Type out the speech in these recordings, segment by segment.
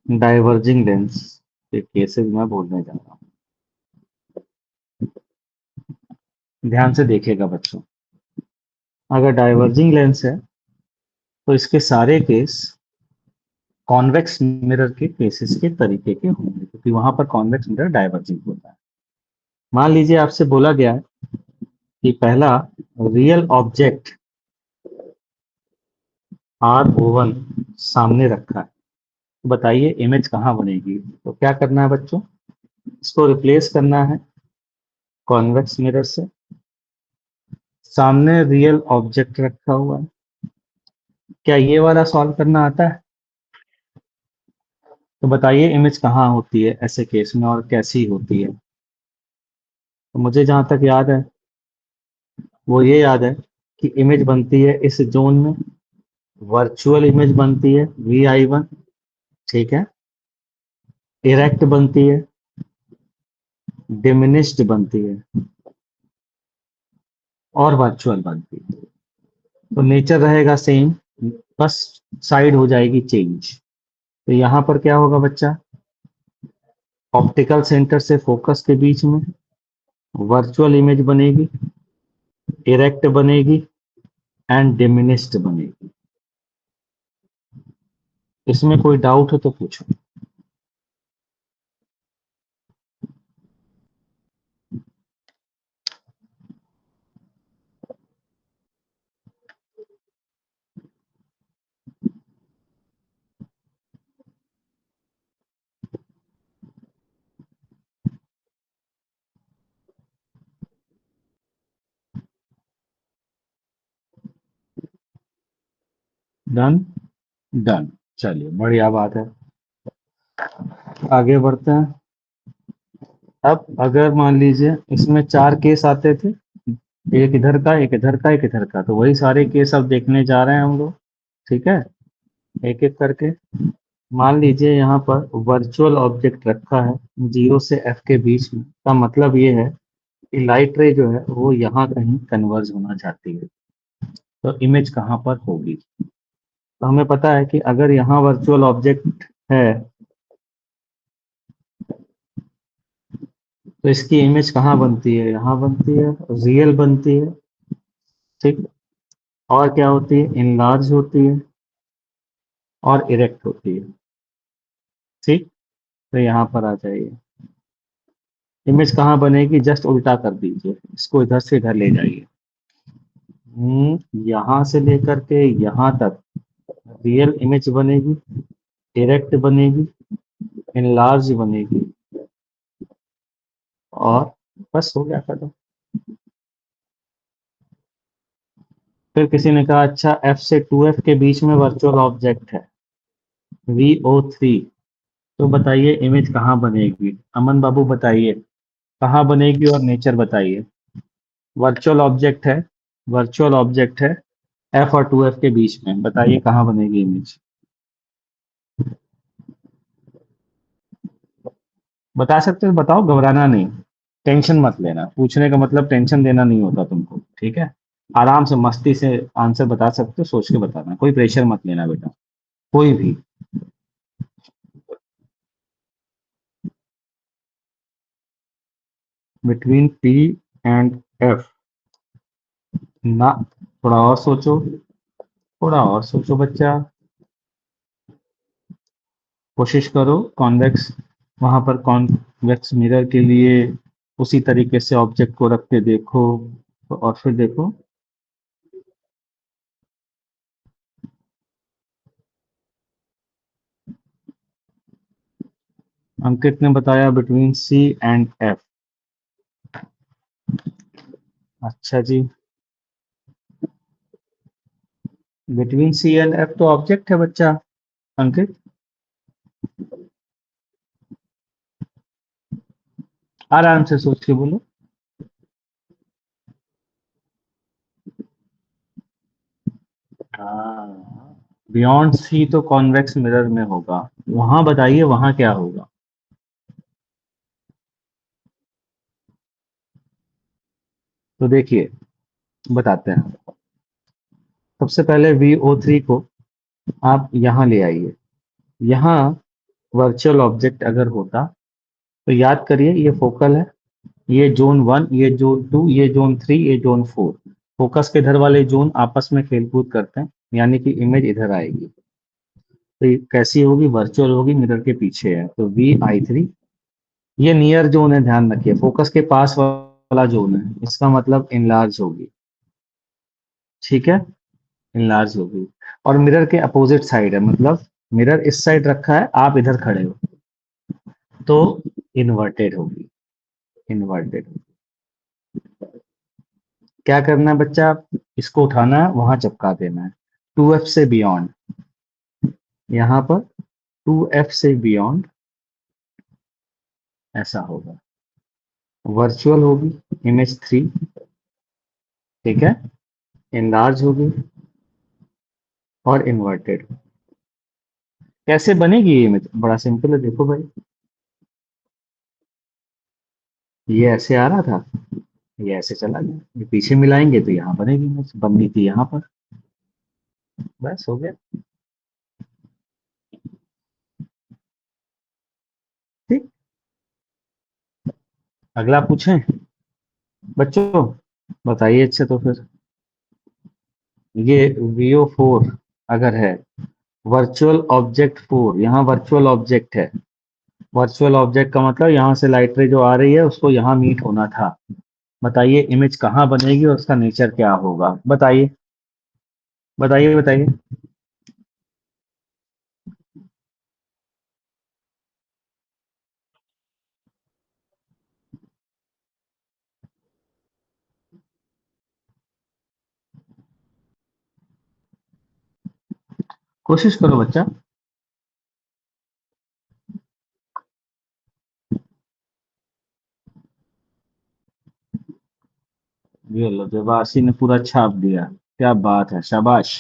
Diverging lens के cases मैं बोलने जा रहा हूँ। ध्यान से देखिएगा बच्चों। अगर डाइवर्जिंग लेंस है तो इसके सारे केस कॉन्वेक्स मिरर के केसेस के तरीके के होंगे, क्योंकि वहां पर कॉन्वेक्स मिरर डाइवर्जिंग होता है। मान लीजिए आपसे बोला गया है कि पहला रियल ऑब्जेक्ट R01 सामने रखा है, तो बताइए इमेज कहाँ बनेगी। तो क्या करना है बच्चों, इसको रिप्लेस करना है कॉन्वेक्स मिरर से। सामने रियल ऑब्जेक्ट रखा हुआ है। क्या ये वाला सॉल्व करना आता है? तो बताइए इमेज कहाँ होती है ऐसे केस में और कैसी होती है। तो मुझे जहां तक याद है वो ये याद है कि इमेज बनती है इस जोन में, वर्चुअल इमेज बनती है VI1, ठीक है, इरेक्ट बनती है, डिमिनिश्ड बनती है और वर्चुअल बनती है। तो नेचर रहेगा सेम, बस साइड हो जाएगी चेंज। तो यहाँ पर क्या होगा बच्चा, ऑप्टिकल सेंटर से फोकस के बीच में वर्चुअल इमेज बनेगी, इरेक्ट बनेगी एंड डिमिनिश्ड बनेगी। इसमें कोई डाउट हो तो पूछो। डन। डन। चलिए बढ़िया बात है, आगे बढ़ते हैं। अब अगर मान लीजिए इसमें चार केस आते थे, एक इधर का, एक इधर का, एक इधर का, तो वही सारे केस अब देखने जा रहे हैं हम लोग। ठीक है, एक एक करके। मान लीजिए यहाँ पर वर्चुअल ऑब्जेक्ट रखा है 0 से F के बीच में, का मतलब ये है कि लाइट रे जो है वो यहाँ कहीं कन्वर्ज होना चाहती है। तो इमेज कहाँ पर होगी? तो हमें पता है कि अगर यहाँ वर्चुअल ऑब्जेक्ट है तो इसकी इमेज कहाँ बनती है, यहाँ बनती है, रियल बनती है, ठीक। और क्या होती है, इनलार्ज होती है और इरेक्ट होती है, ठीक। तो यहाँ पर आ जाइए, इमेज कहाँ बनेगी, जस्ट उल्टा कर दीजिए, इसको इधर से इधर ले जाइए। यहाँ से लेकर के यहाँ तक रियल इमेज बनेगी, इरेक्ट बनेगी, इनलार्ज बनेगी और बस हो गया खत्म। फिर किसी ने कहा अच्छा F से 2F के बीच में वर्चुअल ऑब्जेक्ट है VO3, तो बताइए इमेज कहाँ बनेगी। अमन बाबू बताइए कहाँ बनेगी और नेचर बताइए। वर्चुअल ऑब्जेक्ट है, वर्चुअल ऑब्जेक्ट है F और 2F के बीच में, बताइए कहाँ बनेगी इमेज। बता सकते हो बताओ, घबराना नहीं, टेंशन मत लेना, पूछने का मतलब टेंशन देना नहीं होता तुमको, ठीक है। आराम से मस्ती से आंसर बता सकते हो, सोच के बताना, कोई प्रेशर मत लेना बेटा, कोई भी। बिटवीन P एंड F ना, थोड़ा और सोचो, थोड़ा और सोचो बच्चा, कोशिश करो कॉन्वेक्स, वहां पर कॉन्वेक्स मिरर के लिए उसी तरीके से ऑब्जेक्ट को रख के देखो और फिर देखो। अंकित ने बताया बिटवीन C एंड F। अच्छा जी, बिटवीन C एंड F तो ऑब्जेक्ट है बच्चा। अंकित आराम से सोच के बोलो। हाँ, बियॉन्ड सी तो कॉन्वेक्स मिरर में होगा, वहां बताइए वहां क्या होगा। तो देखिए बताते हैं। सबसे पहले VO3 को आप यहाँ ले आइए, यहाँ वर्चुअल ऑब्जेक्ट अगर होता तो याद करिए, ये फोकल है, ये जोन 1, ये जोन 2, ये जोन 3, ये जोन 4। फोकस के इधर वाले जोन आपस में खेलकूद करते हैं, यानी कि इमेज इधर आएगी। तो ये कैसी होगी? वर्चुअल होगी, मिरर के पीछे है, तो Vi3। ये नियर जोन है, ध्यान रखिए, फोकस के पास वाला जोन है, इसका मतलब इनलार्ज होगी। ठीक है, इनलार्ज होगी। और मिरर के अपोजिट साइड है, मतलब मिरर इस साइड रखा है, आप इधर खड़े हो, तो इन्वर्टेड होगी। इन्वर्टेड। क्या करना है बच्चा? इसको उठाना है, वहां चिपका देना है। 2f से बियॉन्ड, यहाँ पर 2f से बियॉन्ड ऐसा होगा। वर्चुअल होगी, इमेज 3। ठीक है, इनलार्ज होगी और इन्वर्टेड। कैसे बनेगी ये इमेज? बड़ा सिंपल है, देखो भाई, ये ऐसे आ रहा था, ये ऐसे चला गया, ये पीछे मिलाएंगे तो यहाँ बनेगी इमेज, बननी थी यहाँ पर। बस हो गया। ठीक, अगला पूछें बच्चों? बताइए अच्छे तो फिर। ये VO4 अगर है, वर्चुअल ऑब्जेक्ट 4, यहाँ वर्चुअल ऑब्जेक्ट है। वर्चुअल ऑब्जेक्ट का मतलब यहाँ से लाइट रे जो आ रही है उसको यहाँ मीट होना था। बताइए इमेज कहाँ बनेगी और उसका नेचर क्या होगा? बताइए, बताइए, बताइए। कोशिश करो बच्चा। ये लो, देवासी ने पूरा छाप दिया। क्या बात है, शाबाश।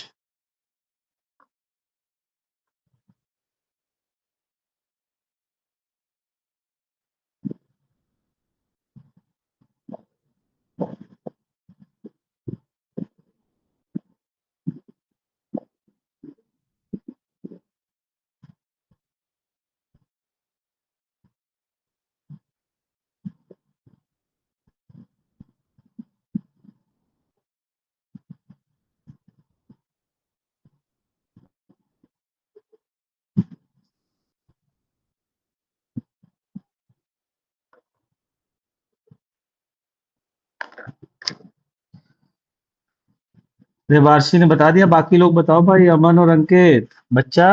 देवासी ने बता दिया, बाकी लोग बताओ भाई, अमन और अंकित। बच्चा,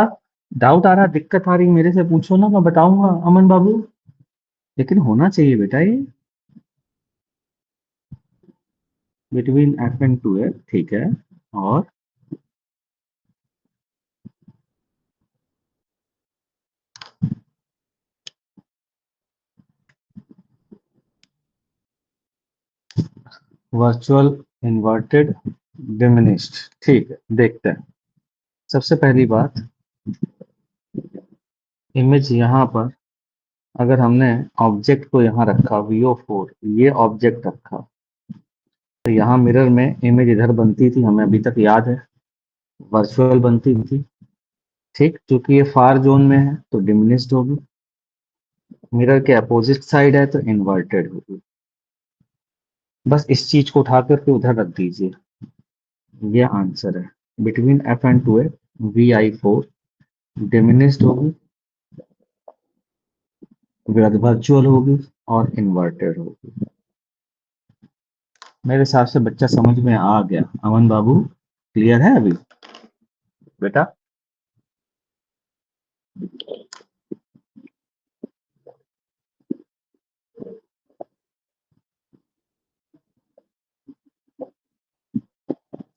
डाउट आ रहा, दिक्कत आ रही, मेरे से पूछो ना, मैं बताऊंगा अमन बाबू। लेकिन होना चाहिए बेटा ये। बिटवीन F and 2F, ठीक है। और वर्चुअल, इन्वर्टेड, डिमिनिश्ड। ठीक है, देखते हैं। सबसे पहली बात, इमेज यहाँ पर अगर हमने ऑब्जेक्ट को यहाँ रखा, VO4, ये ऑब्जेक्ट रखा, तो यहाँ मिरर में इमेज इधर बनती थी, हमें अभी तक याद है, वर्चुअल बनती थी। ठीक, क्योंकि ये फार जोन में है तो डिमिनिश्ड होगी। मिरर के अपोजिट साइड है तो इन्वर्टेड होगी। बस इस चीज को उठा करके उधर रख दीजिए, ये आंसर है। Between F and 2F, VI4 diminished होगी, वर्चुअल होगी और इन्वर्टेड होगी। मेरे हिसाब से बच्चा समझ में आ गया। अमन बाबू, क्लियर है अभी बेटा?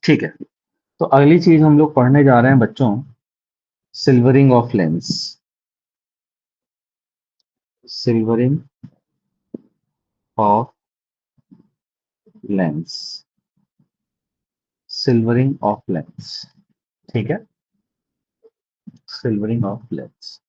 ठीक है, तो अगली चीज हम लोग पढ़ने जा रहे हैं बच्चों, silvering of lens. Silvering of lens. Silvering of lens. ठीक है, सिल्वरिंग ऑफ लेंस।